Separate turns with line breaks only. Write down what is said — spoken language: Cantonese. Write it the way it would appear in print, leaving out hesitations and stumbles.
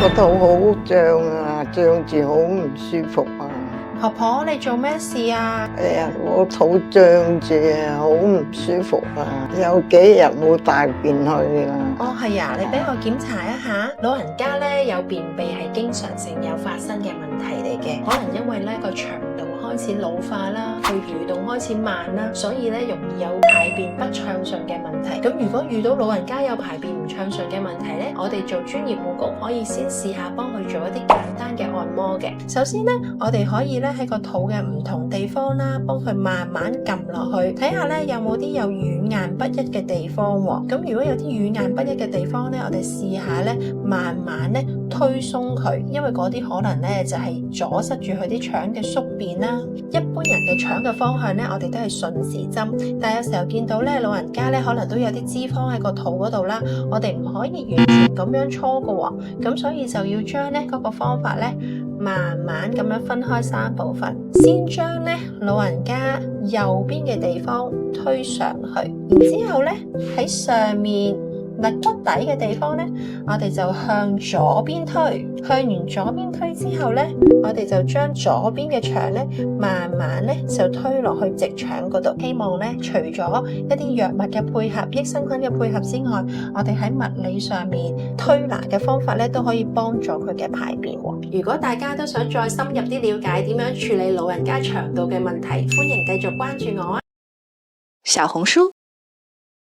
個肚好脹啊，脹住好唔舒服啊。
婆婆，你做咩事啊？
我肚脹住啊，好唔舒服啊，有幾日冇大便去啦。
哦，係啊，你俾我檢查一下。老人家咧有便秘係經常性有發生嘅問題嚟嘅，可能因為咧個腸道開始老化啦，佢蠕動開始慢啦，所以咧容易有排便不暢順嘅問題。咁如果遇到老人家有排便唔暢順嘅問題咧，我哋做專業護工可以先試下幫佢做一啲簡單嘅按摩嘅。首先咧，我哋可以咧喺個肚嘅唔同地方啦，幫佢慢慢撳落去，睇下咧有冇啲有軟硬不一嘅地方喎。咁如果有啲軟硬不一嘅地方咧，我哋試下咧慢慢咧推鬆佢，因為嗰啲可能咧就係阻塞住佢啲腸嘅宿便啦。一般人嘅腸嘅方向咧，我哋都係順時針，但係有時候見到咧老人家咧可能都有啲脂肪喺個肚嗰度啦，我哋唔可以完全咁樣搓㗎喎，咁所以就要將咧嗰個方法咧慢慢咁樣分開3部分，先將咧老人家右邊嘅地方推上去，然之後咧喺上面肋骨底嘅地方咧，我哋就向左邊推，向完左邊推之後咧，我哋就將左邊嘅腸咧，慢慢咧就推落去直腸嗰度。希望咧，除咗一啲藥物嘅配合、益生菌嘅配合之外，我哋喺物理上面推拿嘅方法咧，都可以幫助佢嘅排便喎。如果大家都想再深入啲了解點樣處理老人家腸道嘅問題，歡迎繼續關注我啊！
小紅書